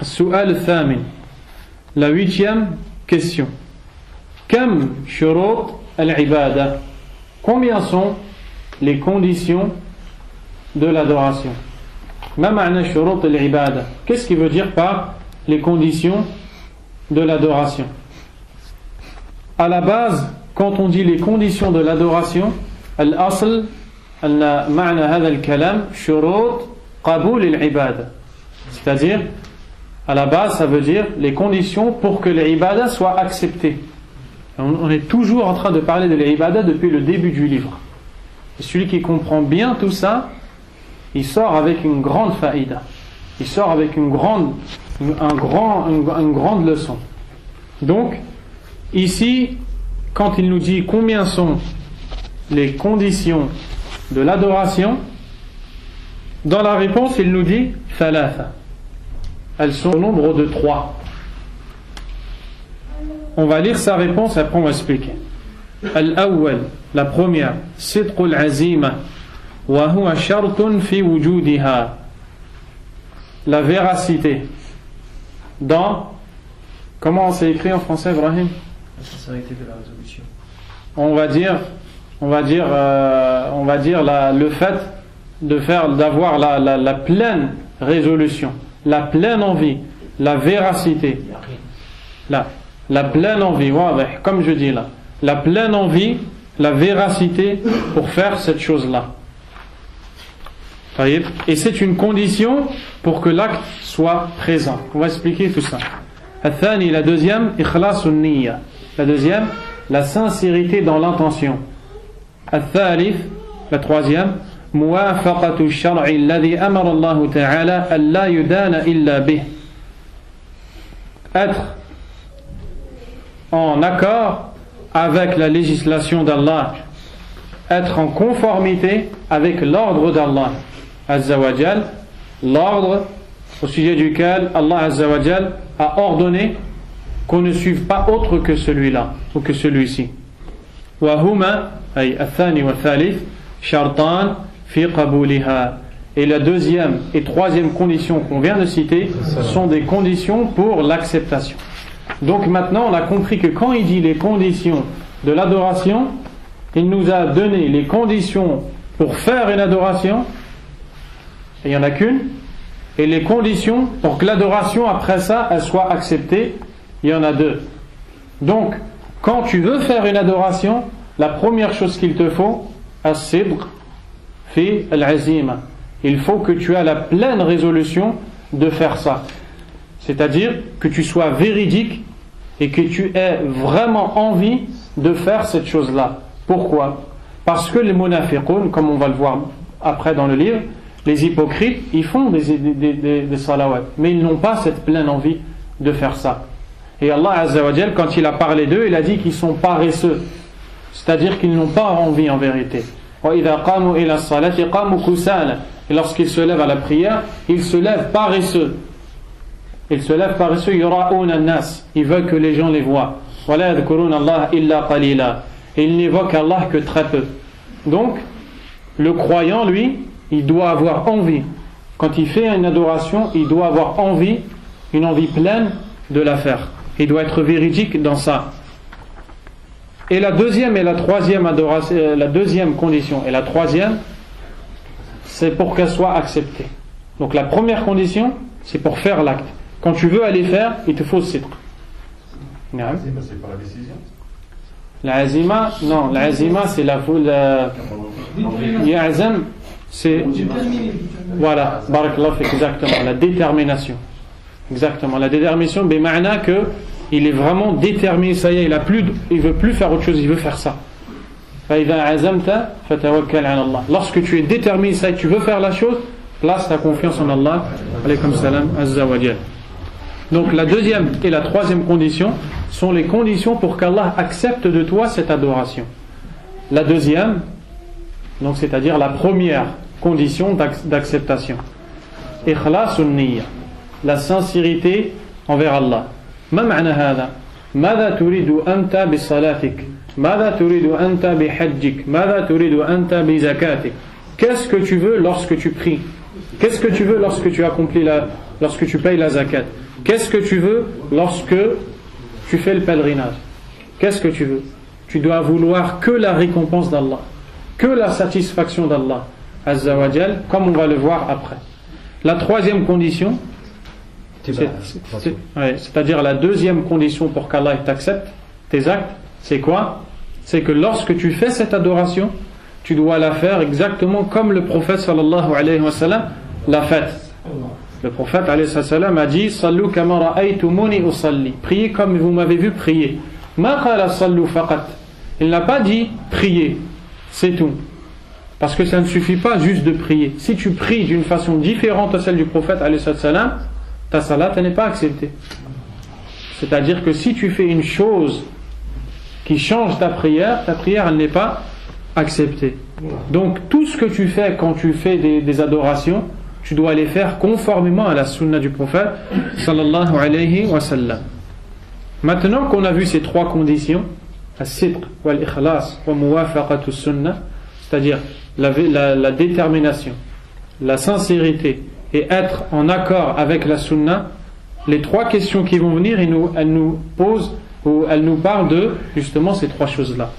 السؤال الثامن, la huitième question. كم شروط العبادة? Combien sont les conditions de l'adoration? ما معنى شروط العبادة? Qu'est-ce qu'il veut dire par les conditions de l'adoration? À la base, quand on dit les conditions de l'adoration, الأصل أن معنى هذا الكلام شروط قبول العبادة. C'est-à-dire, à la base, ça veut dire les conditions pour que l'ibada soit acceptée. On est toujours en train de parler de l'ibada depuis le début du livre. Et celui qui comprend bien tout ça, il sort avec une grande faïda. Il sort avec une grande leçon. Donc, ici, quand il nous dit combien sont les conditions de l'adoration, dans la réponse, il nous dit thalatha. Elles sont au nombre de 3. On va lire sa réponse, après on va expliquer. Al-awwal, la première, sidqul azima, wa huwa shartun fi wujudiha. La véracité dans, comment c'est écrit en français, Ibrahim? La sincérité de la résolution. On va dire le fait d'avoir la pleine résolution, la pleine envie, la véracité, la pleine envie, comme je dis là, la pleine envie, la véracité pour faire cette chose-là. Et c'est une condition pour que l'acte soit présent. On va expliquer tout ça. La deuxième, ikhlasun niyya. La deuxième, la sincérité dans l'intention. La troisième, موافقة الشرع الذي أمر الله تعالى ألا يدان إلا به. Être en accord avec la législation d'Allah, être en conformité avec l'ordre d'Allah Azza wa Jal, l'ordre au sujet duquel Allah Azza wa Jal a ordonné qu'on ne suive pas autre que celui-là ou que celui-ci. وهما أي الثاني والثالث شرطان في قبولها. Et la deuxième et troisième condition qu'on vient de citer sont des conditions pour l'acceptation. Donc maintenant on a compris que quand il dit les conditions de l'adoration, il nous a donné les conditions pour faire une adoration, et il n'y en a qu'une, et les conditions pour que l'adoration après ça elle soit acceptée, il y en a deux. Donc quand tu veux faire une adoration, la première chose qu'il te faut, as-sidq fi al-azima. Il faut que tu aies la pleine résolution de faire ça. C'est-à-dire que tu sois véridique et que tu aies vraiment envie de faire cette chose-là. Pourquoi? Parce que les munafiqun, comme on va le voir après dans le livre, les hypocrites, ils font des salawat, mais ils n'ont pas cette pleine envie de faire ça. Et Allah Azza wa Jal, quand il a parlé d'eux, il a dit qu'ils sont paresseux. C'est-à-dire qu'ils n'ont pas envie en vérité. Et lorsqu'ils se lèvent à la prière, ils se lèvent paresseux. Ils se lèvent paresseux, ils veulent que les gens les voient. Et ils n'évoquent Allah que très peu. Donc, le croyant, lui, il doit avoir envie. Quand il fait une adoration, il doit avoir envie, une envie pleine de la faire. Il doit être véridique dans ça. Et la deuxième et la troisième adoration, la deuxième condition et la troisième, c'est pour qu'elle soit acceptée. Donc la première condition, c'est pour faire l'acte. Quand tu veux aller faire, il te faut sidq. L'azima, c'est pas la décision. L'azima, non, l'azima c'est Ya'zam, c'est voilà, barakallahu fik, exactement, la détermination. Exactement, la détermination, bima'na que il est vraiment déterminé, ça y est, il veut plus faire autre chose, il veut faire ça. Lorsque tu es déterminé, ça y est, tu veux faire la chose, place ta confiance en Allah. Alaykum salam, azza wa jal. Donc la deuxième et la troisième condition sont les conditions pour qu'Allah accepte de toi cette adoration. La deuxième, donc c'est-à-dire la première condition d'acceptation, ikhlasun niyya, la sincérité envers Allah. ما معنى هذا؟ ماذا تريد أنت بصلاتك؟ ماذا تريد أنت بحجك؟ ماذا تريد أنت بزكاتك؟ Qu'est-ce que tu veux lorsque tu pries? Qu'est-ce que tu veux lorsque tu accomplis lorsque tu payes la zakat? Qu'est-ce que tu veux lorsque tu fais le pèlerinage? Qu'est-ce que tu veux? Tu dois vouloir que la récompense d'Allah, que la satisfaction d'Allah Azza wa Jal, comme on va le voir après. La troisième condition, c'est-à-dire la deuxième condition pour qu'Allah t'accepte tes actes, c'est quoi? C'est que lorsque tu fais cette adoration, tu dois la faire exactement comme le prophète sallallahu alayhi wa sallam l'a faite. Le prophète alayhi wa sallam a dit Sallu kama ra'aytumuni usalli. Priez comme vous m'avez vu prier. Ma qala sallu faqat. Il n'a pas dit prier, c'est tout. Parce que ça ne suffit pas juste de prier. Si tu pries d'une façon différente à celle du prophète alayhi wa sallam, ta salat n'est pas acceptée. C'est-à-dire que si tu fais une chose qui change ta prière elle n'est pas acceptée. Donc tout ce que tu fais quand tu fais des adorations, tu dois les faire conformément à la sunna du prophète sallallahu alayhi wa sallam. Maintenant qu'on a vu ces trois conditions, as-sidq wal-ikhlas wa muwafaqatu sunnah, c'est-à-dire la détermination, la sincérité et être en accord avec la sunna, les trois questions qui vont venir, elles nous posent ou elles nous parlent de justement ces trois choses-là.